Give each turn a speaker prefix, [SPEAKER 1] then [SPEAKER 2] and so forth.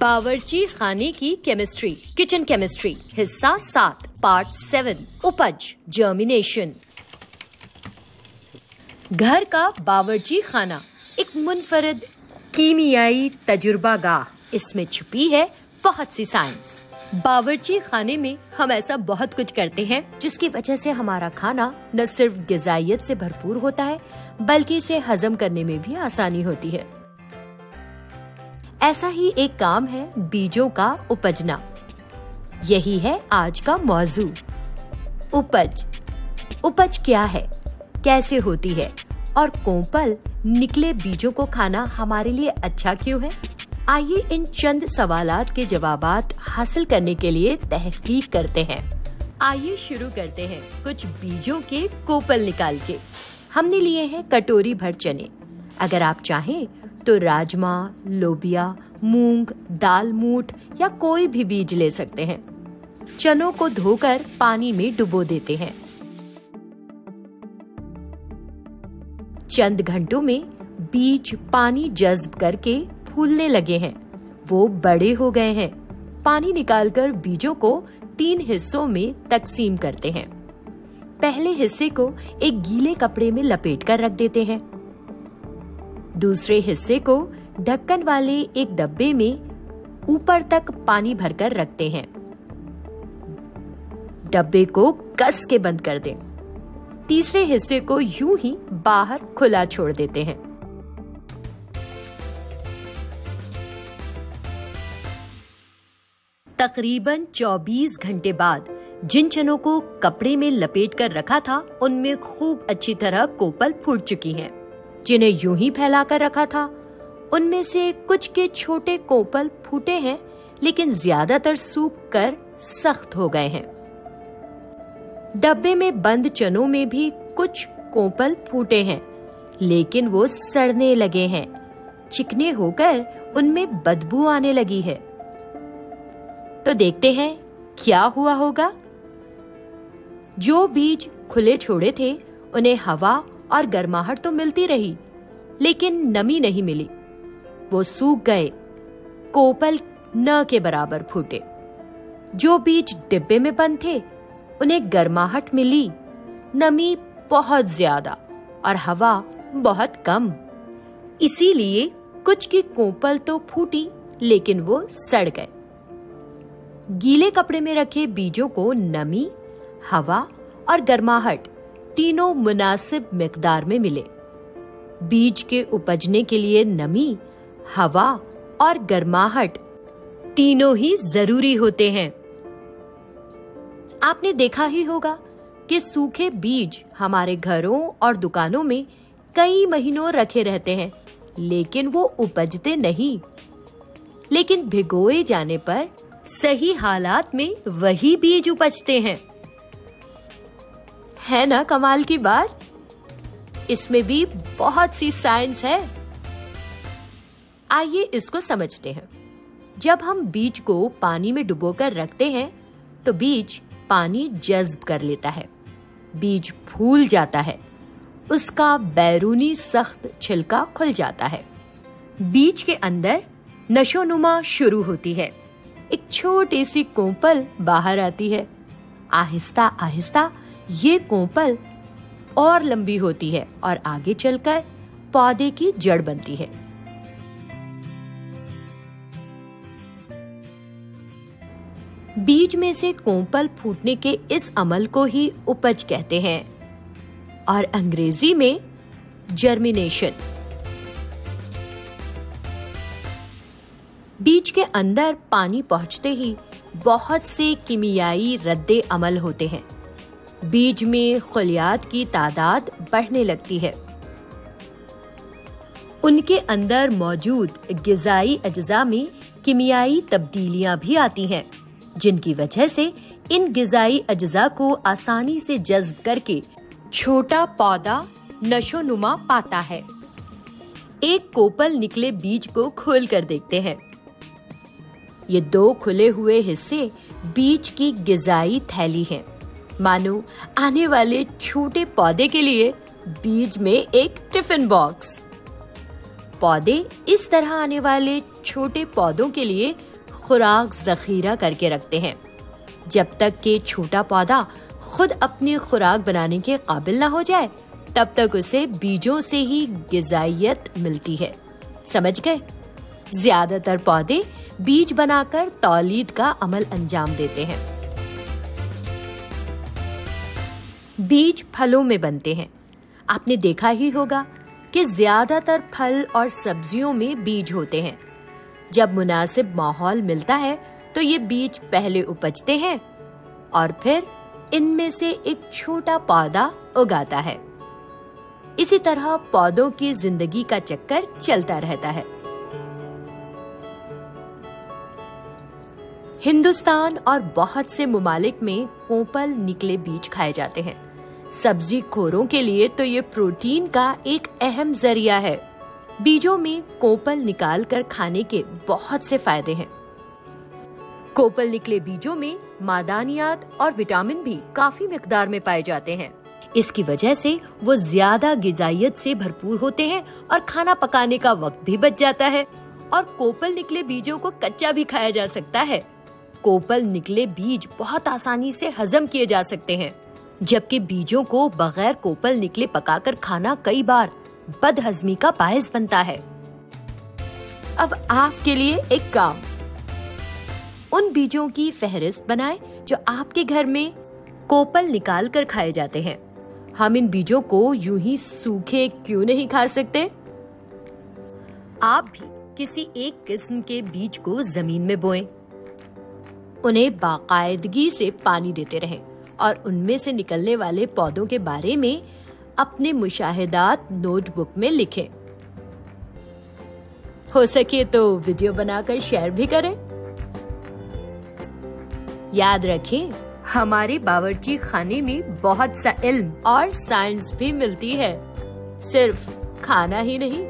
[SPEAKER 1] बावर्ची खाने की केमिस्ट्री, किचन केमिस्ट्री, हिस्सा 7, पार्ट 7, उपज, जर्मिनेशन। घर का बावर्ची खाना एक मुनफरद कीमियाई तजुर्बागाह, इसमें छुपी है बहुत सी साइंस। बावर्ची खाने में हम ऐसा बहुत कुछ करते हैं जिसकी वजह से हमारा खाना न सिर्फ ग़िज़ाइयत से भरपूर होता है बल्कि इसे हजम करने में भी आसानी होती है। ऐसा ही एक काम है बीजों का उपजना। यही है आज का मौजू, उपज। उपज क्या है, कैसे होती है और कोंपल निकले बीजों को खाना हमारे लिए अच्छा क्यों है? आइए इन चंद सवालात के जवाबात हासिल करने के लिए तहकीक करते हैं। आइए शुरू करते हैं कुछ बीजों के कोंपल निकाल के। हमने लिए हैं कटोरी भर चने। अगर आप चाहें तो राजमा, लोबिया, मूंग, दाल मूठ या कोई भी बीज ले सकते हैं। चनों को धोकर पानी में डुबो देते हैं। चंद घंटों में बीज पानी जज्ब करके फूलने लगे हैं, वो बड़े हो गए हैं। पानी निकालकर बीजों को 3 हिस्सों में तकसीम करते हैं। पहले हिस्से को एक गीले कपड़े में लपेट कर रख देते हैं। दूसरे हिस्से को ढक्कन वाले एक डब्बे में ऊपर तक पानी भरकर रखते हैं। डब्बे को कस के बंद कर दें। तीसरे हिस्से को यूं ही बाहर खुला छोड़ देते हैं। तकरीबन 24 घंटे बाद जिन चनों को कपड़े में लपेट कर रखा था उनमें खूब अच्छी तरह कोंपल फूट चुकी हैं। जिन्हें यूं ही फैलाकर रखा था उनमें से कुछ के छोटे कोंपल फूटे हैं, लेकिन ज्यादातर सूख कर सख्त हो गए हैं। डब्बे में बंद चनों में भी कुछ कोंपल फूटे हैं, लेकिन वो सड़ने लगे हैं। चिकने होकर उनमें बदबू आने लगी है। तो देखते हैं क्या हुआ होगा। जो बीज खुले छोड़े थे उन्हें हवा और गर्माहट तो मिलती रही, लेकिन नमी नहीं मिली। वो सूख गए, कोंपल न के बराबर फूटे। जो बीज डिब्बे में बंद थे उन्हें गर्माहट मिली, नमी बहुत ज्यादा और हवा बहुत कम। इसीलिए कुछ की कोंपल तो फूटी, लेकिन वो सड़ गए। गीले कपड़े में रखे बीजों को नमी, हवा और गर्माहट तीनों मुनासिब मिकदार में मिले। बीज के उपजने के लिए नमी, हवा और गर्माहट तीनों ही जरूरी होते हैं। आपने देखा ही होगा कि सूखे बीज हमारे घरों और दुकानों में कई महीनों रखे रहते हैं, लेकिन वो उपजते नहीं। लेकिन भिगोए जाने पर सही हालात में वही बीज उपजते हैं। है ना कमाल की बात? इसमें भी बहुत सी साइंस है। आइए इसको समझते हैं। जब हम बीज को पानी में डुबोकर रखते हैं तो बीज पानी जज्ब कर लेता है। बीज फूल जाता है, उसका बैरूनी सख्त छिलका खुल जाता है। बीज के अंदर नशोनुमा शुरू होती है। एक छोटी सी कोंपल बाहर आती है। आहिस्ता आहिस्ता ये कोंपल और लंबी होती है और आगे चलकर पौधे की जड़ बनती है। बीज में से कोंपल फूटने के इस अमल को ही उपज कहते हैं और अंग्रेजी में जर्मिनेशन। बीज के अंदर पानी पहुंचते ही बहुत से कीमियाई रद्दे अमल होते हैं। बीज में खलियात की तादाद बढ़ने लगती है। उनके अंदर मौजूद ग़िज़ाई अज्जा में कीमियाई तब्दीलियां भी आती हैं, जिनकी वजह से इन ग़िज़ाई अज्जा को आसानी से जज्ब करके छोटा पौधा नशोनुमा पाता है। एक कोंपल निकले बीज को खोल कर देखते हैं। ये 2 खुले हुए हिस्से बीज की ग़िज़ाई थैली हैं। मानो आने वाले छोटे पौधे के लिए बीज में एक टिफिन बॉक्स। पौधे इस तरह आने वाले छोटे पौधों के लिए खुराक जखीरा करके रखते हैं। जब तक कि छोटा पौधा खुद अपनी खुराक बनाने के काबिल ना हो जाए, तब तक उसे बीजों से ही ग़िज़ाइयत मिलती है। समझ गए? ज्यादातर पौधे बीज बनाकर तौलीद का अमल अंजाम देते हैं। बीज फलों में बनते हैं। आपने देखा ही होगा कि ज्यादातर फल और सब्जियों में बीज होते हैं। जब मुनासिब माहौल मिलता है तो ये बीज पहले उपजते हैं और फिर इनमें से एक छोटा पौधा उगाता है। इसी तरह पौधों की जिंदगी का चक्कर चलता रहता है। हिंदुस्तान और बहुत से मुमालिक में कोपल निकले बीज खाए जाते हैं। सब्जी खोरों के लिए तो ये प्रोटीन का एक अहम जरिया है। बीजों में कोपल निकाल कर खाने के बहुत से फायदे हैं। कोपल निकले बीजों में मादानियात और विटामिन भी काफी मिकदार में पाए जाते हैं। इसकी वजह से वो ज्यादा ग़िज़ाइयत से भरपूर होते हैं और खाना पकाने का वक्त भी बच जाता है। और कोपल निकले बीजों को कच्चा भी खाया जा सकता है। कोपल निकले बीज बहुत आसानी से हजम किए जा सकते हैं, जबकि बीजों को बगैर कोपल निकले पकाकर खाना कई बार बदहजमी का बायस बनता है। अब आपके लिए एक काम, उन बीजों की फहरिस्त बनाएं जो आपके घर में कोपल निकाल कर खाए जाते हैं। हम इन बीजों को यूं ही सूखे क्यों नहीं खा सकते? आप भी किसी एक किस्म के बीज को जमीन में बोएं, उन्हें बाकायदगी से पानी देते रहें और उनमें से निकलने वाले पौधों के बारे में अपने मुशाहिदात नोटबुक में लिखें। हो सके तो वीडियो बनाकर शेयर भी करें। याद रखें, हमारे बावर्ची खाने में बहुत सा इल्म और साइंस भी मिलती है, सिर्फ खाना ही नहीं।